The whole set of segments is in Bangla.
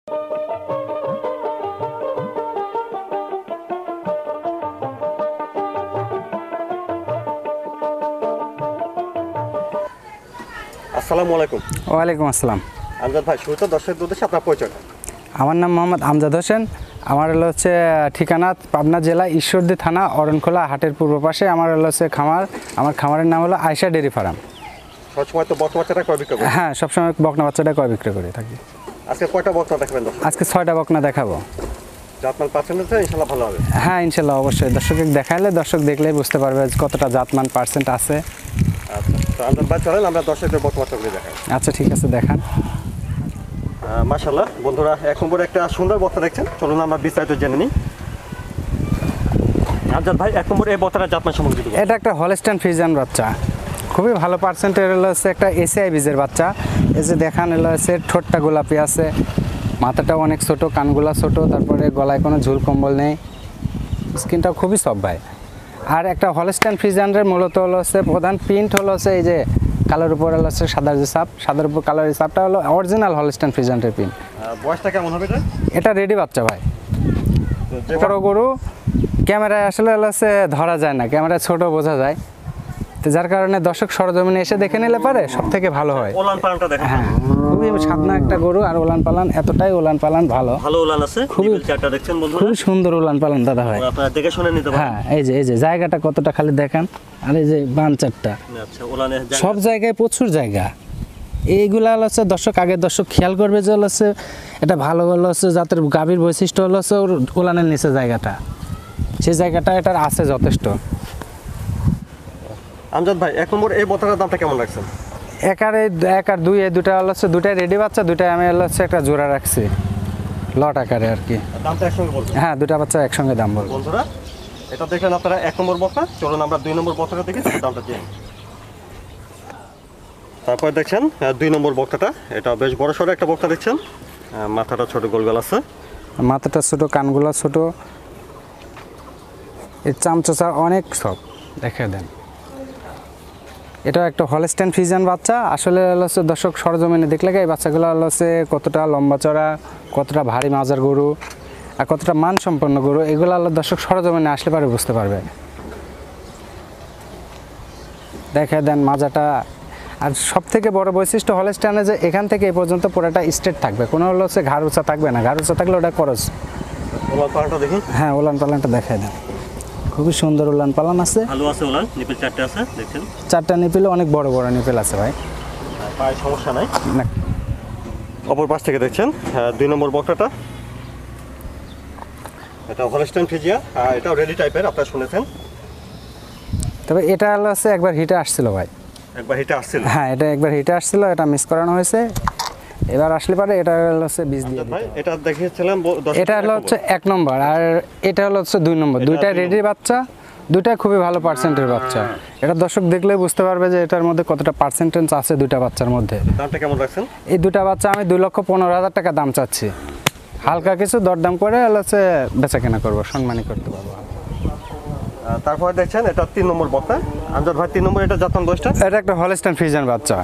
আসসালামু আলাইকুম। ওয়ালাইকুম আসসালাম। আমজাদ ভাই, শুরুতে দর্শকদের উদ্দেশ্যে আপনার পরিচয়টা। আমার নাম মোহাম্মদ আমজাদ হোসেন। আমার হচ্ছে ঠিকানা পাবনা জেলা ঈশ্বরদী থানা অরণখোলা হাটের পূর্ব পাশে। আমার হচ্ছে খামার। আমার খামারের নাম হলো আয়েশা ডেয়ারি ফার্ম। সবসময় তো বকনা বাচ্চাটা ক্রয় বিক্রয় করেন? হ্যাঁ, সবসময় বকনা বাচ্চাটা ক্রয় বিক্রয় করে থাকি। আজকে কয়টা বকনা দেখাবেন? আজকে 6টা বকনা দেখাবো। জাতমান পার্সেন্ট ইনশাল্লাহ ভালো হবে? হ্যাঁ, ইনশাল্লাহ অবশ্যই। দর্শককে দেখাইলে দর্শক দেখলেই বুঝতে পারবে কতটা জাতমান পার্সেন্ট আছে। আচ্ছা, তো আমজাদ ভাই চলেন আমরা দর্শকদের বকনা বাচ্চাগুলি দেখাই। আচ্ছা, ঠিক আছে, দেখান। মাশাআল্লাহ বন্ধুরা, এক নম্বরে একটা সুন্দর বকনা দেখছেন, চলুন আমরা বিস্তারিত জেনে নিই। আমজাদ ভাই, এক নম্বরে এই বকনার জাতমান সম্পর্কে কিছু বলুন। এটা একটা হলস্টাইন ফ্রিজিয়ান বাচ্চা, খুবই ভালো পার্সেন্টের হচ্ছে একটা এসিআই বীজের বাচ্চা। এই যে দেখান, হচ্ছে ঠোঁটটা গোলাপি আছে, মাথাটা অনেক ছোট, কানগুলা ছোট, তারপরে গলায় কোনো ঝুল কম্বল নেই, স্কিনটাও খুবই সফট ভাই। আর একটা হলস্টাইন ফ্রিজিয়ানের মূলত হচ্ছে প্রধান প্রিন্ট হচ্ছে এই যে কালোর উপর হচ্ছে সাদার যে সাপ, সাদার উপর কালোর সাপটা হলো অরিজিনাল হলস্টাইন ফ্রিজিয়ানের প্রিন্ট। বয়সটা কেমন হবে এটা? এটা রেডি বাচ্চা ভাই। বড় গরু ক্যামেরায় আসলে হচ্ছে ধরা যায় না, ক্যামেরায় ছোট বোঝা যায়, তো যার কারণে দর্শক সরজমিনে এসে দেখে নিলে পারে সব থেকে ভালো হয়। ওলান পালানটা দেখেন। হ্যাঁ, খুবই সাবনা একটা গরু, আর ওলান পালান এতটাই ওলান পালান ভালো ওলান আছে। নিবিল চারটা দেখছেন বন্ধুরা, খুবই সুন্দর ওলান পালান দাদা ভাই। আপনারা দেখে শুনে নিতে পারেন। হ্যাঁ, এই যে জায়গাটা কতটা খালি দেখেন, আর এই যে বান চারটা। আচ্ছা, ওলানের সব জায়গায় প্রচুর জায়গা। এইগুলা হচ্ছে দর্শক খেয়াল করবে যে হচ্ছে এটা ভালো হচ্ছে জাতের গাভীর বৈশিষ্ট্য হচ্ছে ওর ওলানের নিচে জায়গাটা, সেই জায়গাটা এটার আছে যথেষ্ট। আমজাদ ভাই, এক নম্বর এই বকনার দামটা কেমন রাখছেন? এক আর দুই, এই দুটা হচ্ছে দুটাই রেডি বাচ্চা, দুটাই আমি হচ্ছে একটা জোড়া রাখছি লট আকারে আর কি। দামটা একসঙ্গে বলবেন? হ্যাঁ, দুটা বাচ্চা একসঙ্গে দাম বলবো। বন্ধুরা, এটা দেখলেন আপনারা এক নম্বর বকনা, চলুন আমরা 2 নম্বর বকনাটা দেখি, দামটা জেনে। তারপর দেখছেন 2 নম্বর বকনাটা, এটা বেশ বড় সড়ো একটা বকনা দেখছেন, মাথাটা ছোট গোলগাল আছে, মাথাটা ছোট, কানগুলা ছোট, এর চামচা অনেক সব দেখে দেন। এটা একটা হলস্টাইন ফ্রিজিয়ান বাচ্চা। আসলে হচ্ছে দর্শক সরজমিনে দেখলে এই বাচ্চাগুলো হচ্ছে কতটা লম্বা চড়া, কতটা ভারী মাজার গরু, আর কতটা মানসম্পন্ন গরু, এগুলো দর্শক সরজমিনে আসলে পারে বুঝতে পারবে। দেখে দেন মাজাটা। আর সব থেকে বড় বৈশিষ্ট্য হলস্টাইনে যে এখান থেকে এই পর্যন্ত পুরোটা স্ট্রেট থাকবে, কোনো হচ্ছে ঘাড় উঁচা থাকবে না, ঘাড় উঁচা থাকলে ওটা খরচ। ওলান পালানটা দেখি। হ্যাঁ, ওলান পালানটা দেখায় দেন, খুবই সুন্দর ওলান পালান আছে। ভালো আছে ওলান, নিপেল চারটে আছে দেখছেন। চারটা নিপেল, অনেক বড় বড় নিপেল আছে ভাই, পায়ে সমস্যা নাই। না। অপর পাশ থেকে দেখছেন 2 নম্বর বকনাটা, এটা হলস্টাইন ফ্রিজিয়ান, এটাও রেডি টাইপের, আপনারা শুনেছেন। তবে এটা হচ্ছে একবার হিটে আসছিল ভাই। একবার হিটে আসছিল? হ্যাঁ, এটা একবার হিটে আসছিল, এটা মিস করানো হয়েছে। এবার আসলে পারে এটা হচ্ছে বীজ দিয়ে ভাই, এটা দেখিয়েছিলাম। এটা হচ্ছে 1 নম্বর, আর এটা হচ্ছে 2 নম্বর। দুইটা রেডি বাচ্চা, দুইটাই খুবই ভালো পার্সেন্টের বাচ্চা। এটা দর্শক দেখলে বুঝতে পারবে যে এটার মধ্যে কতটা পার্সেন্টেজ আছে দুইটা বাচ্চার মধ্যে। দামটা কেমন রাখছেন? এই দুটা বাচ্চা আমি 2,15,000 টাকা দাম চাচ্ছি। হালকা কিছু দরদাম করে হচ্ছে বেচা কেনা করবো, সম্মানী করতে পারবো। তারপরে দেখছেন এটা 3 নম্বর বকনা। আমজাদ ভাই, 3 নম্বর এটা জাতমান বয়সটা? এটা একটা হলস্টাইন ফ্রিজিয়ান বাচ্চা,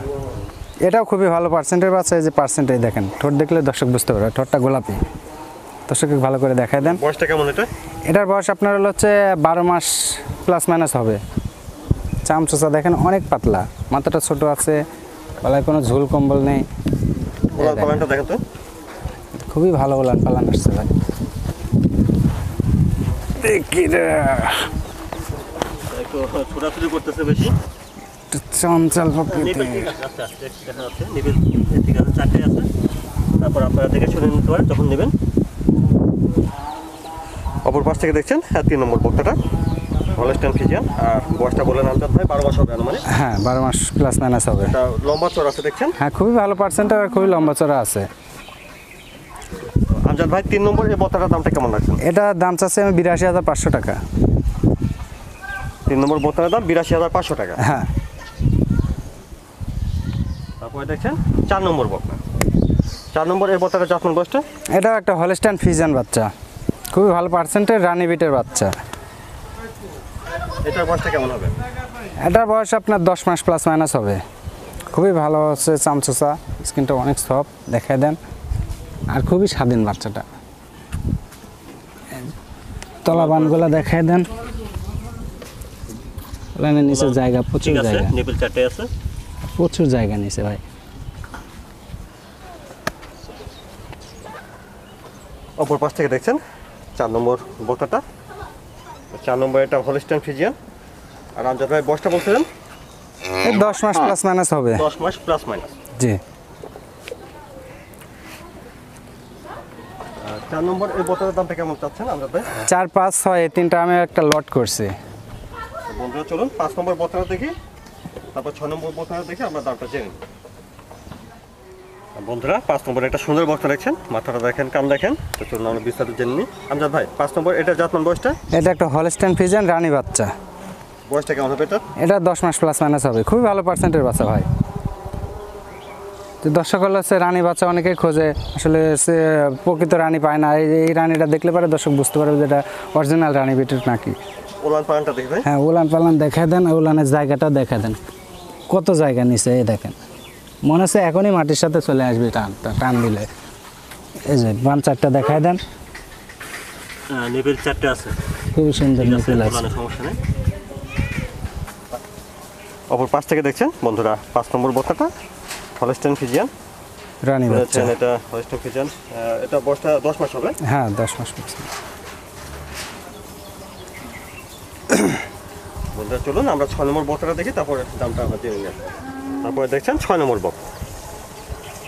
এটাও খুবই ভালো পার্সেন্টের বাচ্চা। এই যে পার্সেন্টেজ দেখেন, ঠোঁট দেখলে দর্শক বুঝতে পারবে, ঠোঁটটা গোলাপি। দর্শককে ভালো করে দেখায় দেন। বয়সটা কেমন এটা? এটার বয়স আপনার হচ্ছে 12 মাস প্লাস মাইনাস হবে। চামচা দেখেন অনেক পাতলা, মাথাটা ছোট আছে, গলায় কোনো ঝুল কম্বল নেই। ওলান পালানটা দেখেন তো, খুবই ভালো ওলান পালান আসছে ভাই। দেখি রে, একটু ছোটাছুটি করতেছে বেশি, চঞ্চল প্রকৃতি। চারটে আছে, তারপর আপনারা দেখে শুনে নিতে পারেন যখন নেবেন। অপর পাশ থেকে দেখছেন 3 নম্বর বকনাটা, হলস্টাইন ফ্রিজিয়ান। আর বয়সটা বলেন আমজাদ ভাই 12 মাস হবে মানে? হ্যাঁ, 12 মাস প্লাস মাইনাস হবে। এটা লম্বা চড়া আছে দেখছেন। হ্যাঁ, খুবই ভালো পার্সেন্টের আর খুবই লম্বা চড়া আছে। আমজাদ ভাই, 3 নম্বর এই বকনাটার দামটা কেমন রাখছেন? এটা দাম চাচ্ছে আমি 82,500 টাকা। 3 নম্বর বকনার দাম 82,500 টাকা। হ্যাঁ। তারপরে দেখছেন 4 নম্বর বকনা। 4 নম্বর এই বকনাটার জাতমান বয়সটা? এটাও একটা হলস্টাইন ফ্রিজিয়ান বাচ্চা, খুবই ভালো পার্সেন্টের রানী বিটের বাচ্চা। এটার বয়সটা কেমন হবে? এটার বয়স আপনার 10 মাস প্লাস মাইনাস হবে। খুবই ভালো হচ্ছে চামচোচা, স্কিনটা অনেক সফট, দেখায় দেন। আর খুবই স্বাধীন বাচ্চাটা। তলা বানগুলা দেখায় দেন। লাইনের নিচে জায়গা প্রচুর জায়গা, নিপল চারটে আছে, প্রচুর জায়গা নিচে ভাই। অপর পাশ থেকে দেখছেন 4 নম্বর বক্তাটা। 4 নম্বর এটা হলস্টাইন ফ্রিজিয়ান। আর আমজাদ ভাই বয়সটা বলছিলেন 10 মাস প্লাস মাইনাস হবে। 10 মাস প্লাস মাইনাস। জি। 4 নম্বর এই বক্তাটার দামটা কেমন চাচ্ছেন আমজাদ ভাই? 4, 5, 6 এই তিনটা আমি একটা লট করছি। বন্ধুরা চলুন 5 নম্বর বক্তাটা দেখি, তারপর 6 নম্বর বক্তাটা দেখি আমরা দামটা জেনে নিই। বন্ধুরা 5 নম্বর একটা সুন্দর বক্তা দেখছেন, মাথাটা দেখেন, কান দেখেন। তো চলুন আমরা বিস্তারিত জেনে নিই। আমজাদ ভাই 5 নম্বর এটা জাতমান বয়সটা? এটা একটা হলস্টাইন ফ্রিজিয়ান রানী বাচ্চা। বয়সটা কেমন হবে এটা? এটা 10 মাস প্লাস মাইনাস হবে। খুবই ভালো পার্সেন্টের বাচ্চা ভাই। তো দর্শক হলো সে রানী বাচ্চা অনেকেই খোঁজে, আসলে সে প্রকৃত রানী পায় না। এই রানীটা দেখলে পারে দর্শক বুঝতে পারবে যে এটা অরিজিনাল রানী বিটের নাকি। ওলান পালানটা দেখি ভাই। হ্যাঁ, উলান পালান দেখা দেন, উলানের জায়গাটা দেখা দেন, কত জায়গা নিচে এই দেখেন। মনে হচ্ছে এখনই মাটির সাথে চলে আসবে টান দিলে। এই যে বান চারটা দেখায় দেন, নিপল চারটে আছে, খুবই সুন্দর নিপল আছে, সমস্যা নেই। অপর পাশ থেকে দেখছেন বন্ধুরা 5 নম্বর বক্তাটা হলস্টাইন ফ্রিজিয়ান রানী বাচ্চা। এটা হলস্টাইন ফ্রিজিয়ান। এটা বয়সটা 10 মাস হবে। হ্যাঁ, 10 মাস প্লাস। বন্ধুরা চলুন আমরা 6 নম্বর বক্তাটা দেখি, তারপরে দামটা আমরা জেনে নিই। তারপরে দেখছেন 6 নম্বর বক।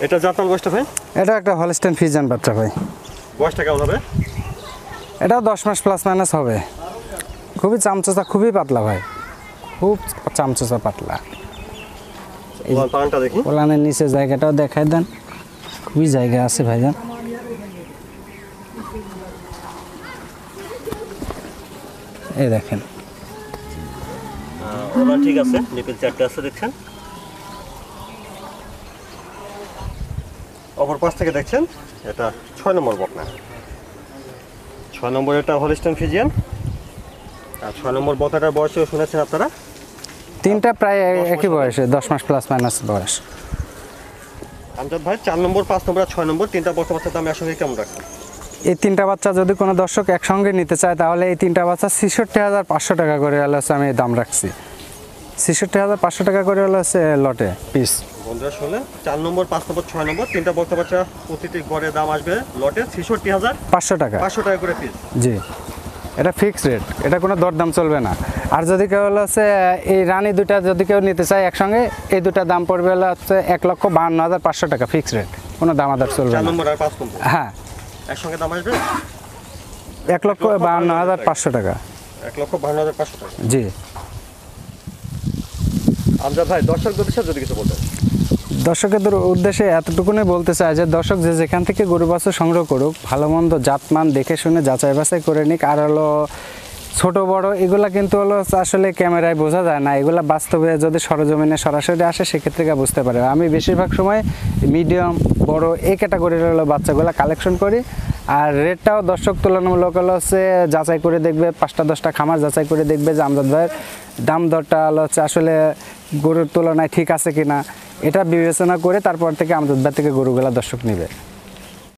এটা জাতমান বয়সটা ভাই? এটা একটা হলস্টাইন ফ্রিজিয়ান বাচ্চা ভাই। বয়সটা কেমন হবে? এটাও 10 মাস প্লাস মাইনাস হবে। খুবই চামচোচা, খুবই পাতলা ভাই, খুব চামচোচা পাতলা। ওলান পালানটা দেখি। ওলানের নিচে জায়গাটাও দেখায় দেন, খুবই জায়গা আছে ভাইজান। এই দেখেন ওলান ঠিক আছে, নিপল চারটে আছে দেখছেন। অপর পাশ থেকে দেখছেন এটা 6 নম্বর বক না। 6 নম্বর এটা হলস্টাইন ফ্রিজিয়ান। আর 6 নম্বর বক্তাটার বয়সও শুনেছেন আপনারা, তিনটা প্রায় একই বয়সে, 10 মাস প্লাস মাইনাস বয়স। আমজাদ ভাই 4 নম্বর 5 নম্বর আর 6 নম্বর তিনটা বক্তা বাচ্চার দাম একসঙ্গে কেমন রাখছেন? এই তিনটা বাচ্চা যদি কোনো দর্শক একসঙ্গে নিতে চায় তাহলে এই তিনটা বাচ্চা 66,500 টাকা করে হলে আমি দাম রাখছি। 66,500 টাকা করে হলে লটে পিস। বন্ধুরা শুনলেন 4 নম্বর 5 নম্বর 6 নম্বর তিনটা বক্তা বাচ্চা প্রতিটি গড়ে দাম আসবে লটে 66,500 টাকা। 500 টাকা করে পিস। জি, এটা ফিক্সড রেট, এটা কোনো দরদাম চলবে না। আর যদি কেউ এই রানী দুটা যদি কেউ নিতে চায় একসঙ্গে, এই দুটা দাম পড়বে 1,52,500 টাকা ফিক্সড রেট, কোনো দামাদার চলবে 4 না। নম্বর আর 5 নম্বর হ্যাঁ, একসঙ্গে দাম আসবে 1,52,500 টাকা। 1,52,500 টাকা। জি। আমজাদ ভাই দর্শকদের উদ্দেশ্যে যদি কিছু বলতেন। দর্শকদের উদ্দেশ্যে এতটুকুনি বলতে চাই যে দর্শক যে যেখান থেকে গরু বাছুর সংগ্রহ করুক, ভালো মন্দ জাতমান দেখে শুনে যাচাই বাছাই করে নিক। আর ছোট বড় এগুলা কিন্তু আসলে ক্যামেরায় বোঝা যায় না, এগুলা বাস্তবে যদি সরজমিনে সরাসরি আসে সেক্ষেত্রে বুঝতে পারে। আমি বেশিরভাগ সময় মিডিয়াম বড় এই ক্যাটাগরির বাচ্চাগুলো কালেকশন করি। আর রেটটাও দর্শক তুলনামূলক যাচাই করে দেখবে, 5টা 10টা খামার যাচাই করে দেখবে যে আমজাদ ভাইয়ের দাম দরটা আসলে গরুর তুলনায় ঠিক আছে কিনা, এটা বিবেচনা করে তারপর থেকে আমজাদ ভাই থেকে গরুগুলা দর্শক নেবে।